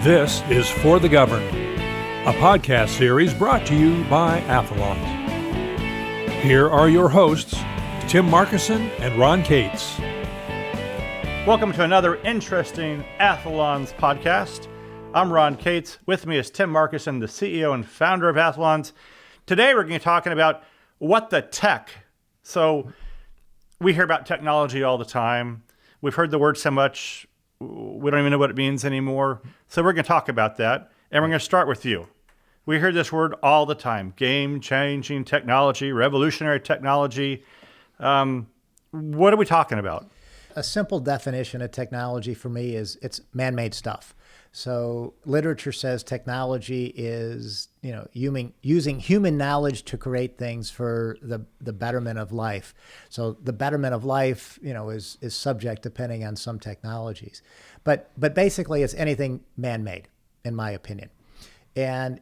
This is For the Governed, a podcast series brought to you by Athalonz. Here are your hosts, Tim Markison and Ron Cates. Welcome to another interesting Athalonz podcast. I'm Ron Cates. With me is Tim Markison, the CEO and founder of Athalonz. Today we're going to be talking about what the tech. So we hear about technology all the time. We've heard the word so much, we don't even know what it means anymore. So we're going to talk about that. And we're going to start with you. We hear this word all the time: game-changing technology, revolutionary technology. What are we talking about? A simple definition of technology for me is it's man-made stuff. So literature says technology is, using human knowledge to create things for the betterment of life. So the betterment of life, is subject depending on some technologies. But basically it's anything man-made, in my opinion. And,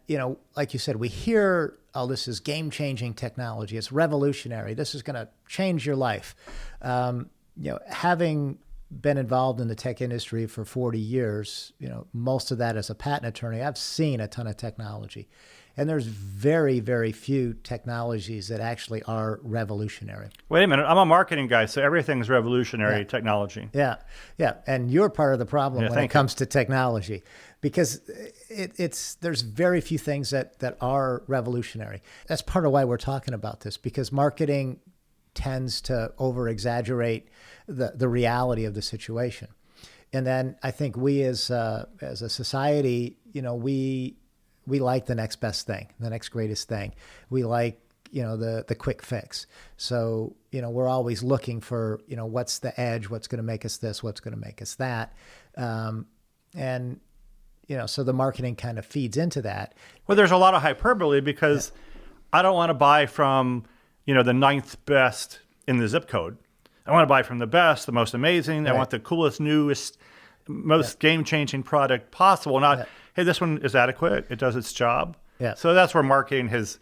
like you said, we hear, oh, this is game-changing technology. It's revolutionary. This is going to change your life. Having been involved in the tech industry for 40 years, most of that as a patent attorney, I've seen a ton of technology. And there's very, very few technologies that actually are revolutionary. Wait a minute. I'm a marketing guy, so everything's revolutionary technology. Yeah. And you're part of the problem when it comes to technology, because there's very few things that are revolutionary. That's part of why we're talking about this, because marketing tends to over-exaggerate the reality of the situation. And then I think we as a society, we like the next best thing, the next greatest thing. We like, the quick fix. So, we're always looking for, what's the edge, what's going to make us this, what's going to make us that. So the marketing kind of feeds into that. Well, there's a lot of hyperbole because I don't want to buy from, the ninth best in the zip code. I want to buy from the best, the most amazing. Right. I want the coolest, newest, most game-changing product possible. Not, hey, this one is adequate. It does its job. Yeah. So that's where marketing has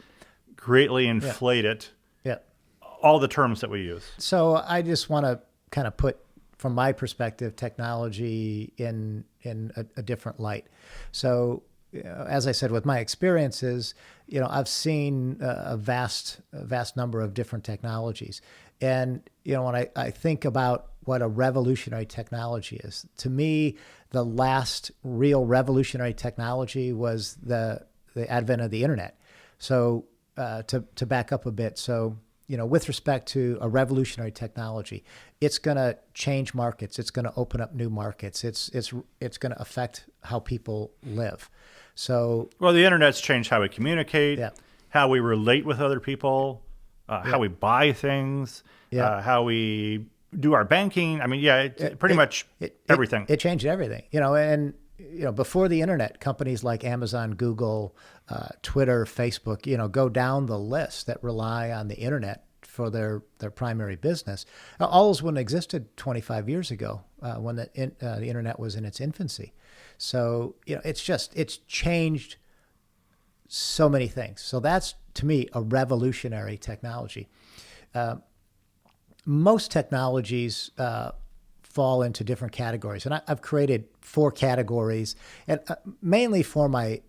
greatly inflated all the terms that we use. So I just want to kind of put, from my perspective, technology in a different light. So, as I said, with my experiences, I've seen a vast number of different technologies. And, when I think about what a revolutionary technology is, to me, the last real revolutionary technology was the advent of the internet. So to back up a bit, so, with respect to a revolutionary technology, it's going to change markets. It's going to open up new markets. It's going to affect how people live. So, well, the internet's changed how we communicate, how we relate with other people, how we buy things, how we do our banking. I mean, pretty much everything. It changed everything, and before the internet, companies like Amazon, Google, Twitter, Facebook, go down the list that rely on the internet for their primary business. All those wouldn't have existed 25 years ago when the internet was in its infancy. So, it's changed so many things. So that's, to me, a revolutionary technology. Most technologies fall into different categories. And I've created 4 categories, and mainly for my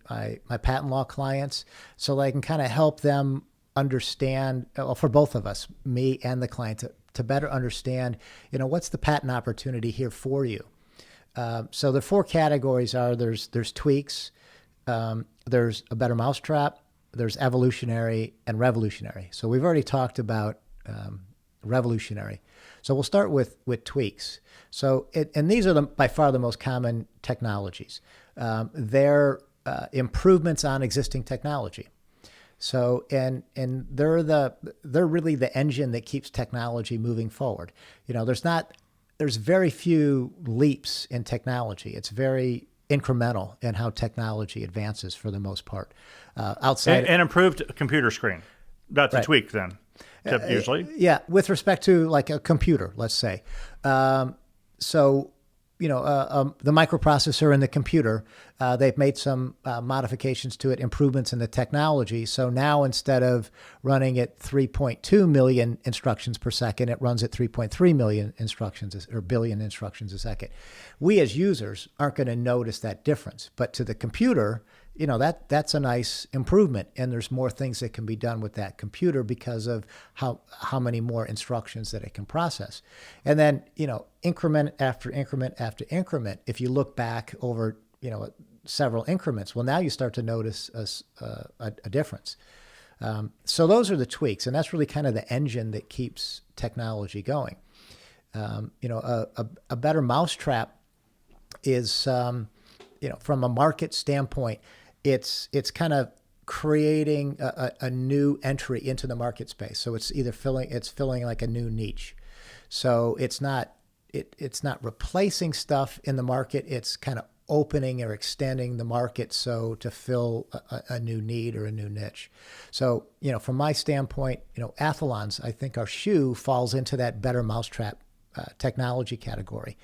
patent law clients, so that I can kind of help them understand, for both of us, me and the client, to better understand, what's the patent opportunity here for you. So the 4 categories are, there's tweaks, there's a better mousetrap, there's evolutionary, and revolutionary. So we've already talked about revolutionary. So we'll start with tweaks. So and these are by far the most common technologies. They're improvements on existing technology. So and they're really the engine that keeps technology moving forward. There's very few leaps in technology. It's very incremental in how technology advances for the most part. Outside an improved computer screen. That's a tweak then, usually. With respect to like a computer, let's say. So the microprocessor in the computer, they've made some modifications to it, improvements in the technology. So now instead of running at 3.2 million instructions per second, it runs at 3.3 million instructions or billion instructions a second. We as users aren't going to notice that difference, but to the computer, that's a nice improvement. And there's more things that can be done with that computer because of how many more instructions that it can process. And then, increment after increment after increment, if you look back over, several increments, well, now you start to notice a difference. So those are the tweaks, and that's really kind of the engine that keeps technology going. A better mousetrap is, from a market standpoint, it's kind of creating a new entry into the market space. So it's either filling like a new niche. So it's not replacing stuff in the market. It's kind of opening or extending the market so to fill a new need or a new niche. So, from my standpoint, Athalonz, I think our shoe falls into that better mousetrap technology category.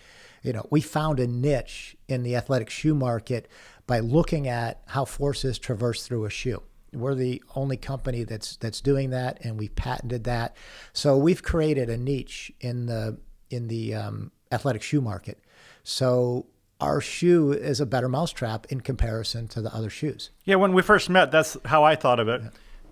We found a niche in the athletic shoe market by looking at how forces traverse through a shoe. We're the only company that's doing that, and we patented that. So we've created a niche in the athletic shoe market. So our shoe is a better mousetrap in comparison to the other shoes. Yeah, when we first met, that's how I thought of it.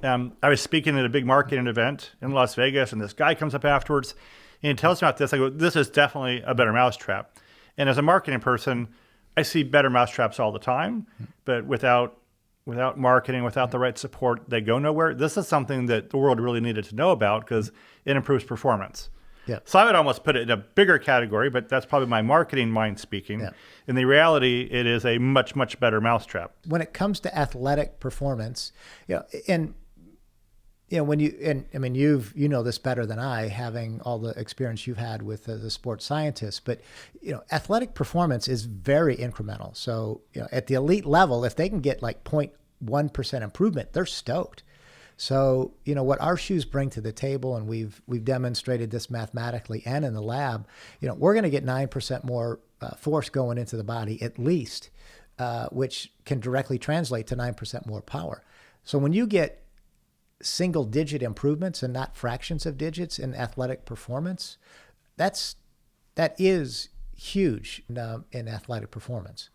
I was speaking at a big marketing event in Las Vegas, and this guy comes up afterwards, and he tells me about this. I go, this is definitely a better mousetrap. And as a marketing person, I see better mousetraps all the time, but without marketing, without the right support, they go nowhere. This is something that the world really needed to know about because it improves performance. Yeah. So I would almost put it in a bigger category, but that's probably my marketing mind speaking. Yeah. In the reality, it is a much, much better mousetrap. When it comes to athletic performance, when you know this better than I, having all the experience you've had with the sports scientists, but athletic performance is very incremental. So at the elite level, if they can get like 0.1% improvement, they're stoked. So what our shoes bring to the table, and we've demonstrated this mathematically and in the lab, we're going to get 9% more force going into the body at least, which can directly translate to 9% more power. So when you get single digit improvements and not fractions of digits in athletic performance, that is huge in athletic performance.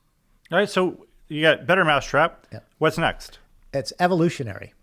All right, so you got better mousetrap. Yeah. What's next? It's evolutionary.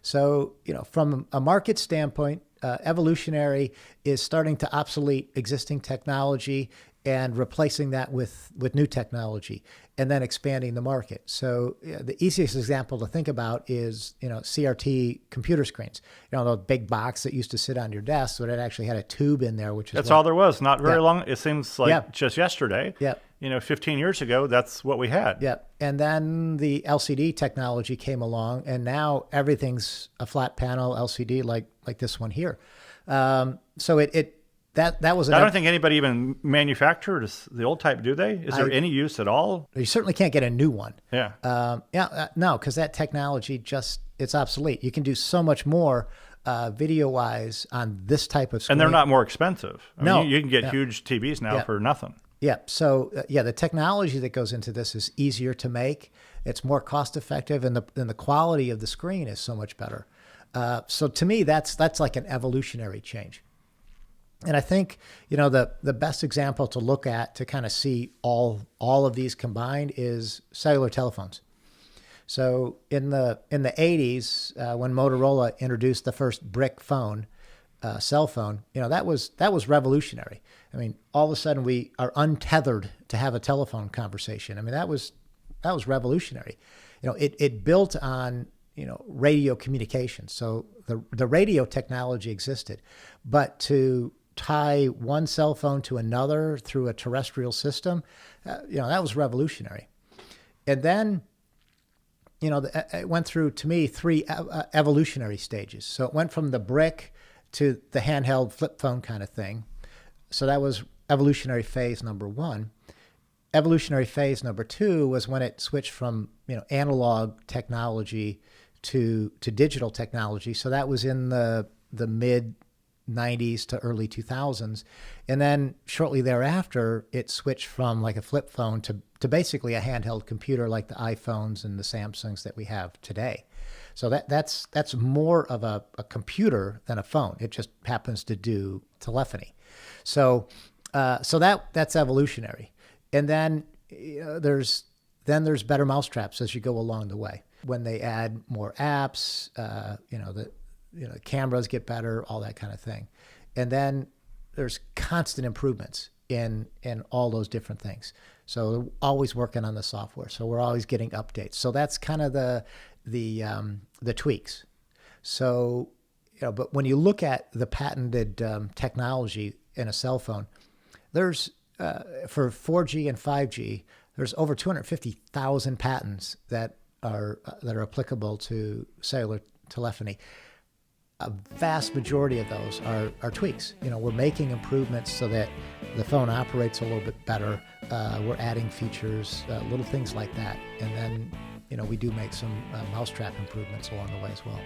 So, from a market standpoint, Evolutionary is starting to obsolete existing technology and replacing that with new technology and then expanding the market. So the easiest example to think about is, CRT computer screens. The big box that used to sit on your desk, but it actually had a tube in there, which is That's all there was. Not very long. It seems like just yesterday. Yeah. 15 years ago, that's what we had. Yeah. And then the LCD technology came along, and now everything's a flat panel LCD like this one here. So that was. I don't think anybody even manufactures the old type, do they? Is there any use at all? You certainly can't get a new one. Yeah. No, because that technology it's obsolete. You can do so much more video-wise on this type of screen. And they're not more expensive. No. You can get huge TVs now for nothing. Yeah. So the technology that goes into this is easier to make. It's more cost-effective, and the quality of the screen is so much better. So to me, that's like an evolutionary change. And I think, the best example to look at to kind of see all of these combined is cellular telephones. So in the 80s, when Motorola introduced the first brick phone, cell phone, that was revolutionary. I mean, all of a sudden we are untethered to have a telephone conversation. I mean, that was revolutionary. It built on radio communication. So the radio technology existed, but to tie one cell phone to another through a terrestrial system, that was revolutionary. And then, it went through, to me, three evolutionary stages. So it went from the brick to the handheld flip phone kind of thing. So that was evolutionary phase number one. Evolutionary phase number two was when it switched from, analog technology to digital technology. So that was in the mid 90s to early 2000s. And then shortly thereafter, it switched from like a flip phone to basically a handheld computer like the iPhones and the Samsungs that we have today. So that's more of a computer than a phone. It just happens to do telephony. So that's evolutionary. And then there's better mousetraps as you go along the way. When they add more apps, cameras get better, all that kind of thing. And then there's constant improvements in all those different things. So we're always working on the software. So we're always getting updates. So that's kind of the tweaks. So, but when you look at the patented technology in a cell phone, there's for 4G and 5G, there's over 250,000 patents that are applicable to cellular telephony. A vast majority of those are tweaks. We're making improvements so that the phone operates a little bit better. We're adding features, little things like that. And then, we do make some mousetrap improvements along the way as well.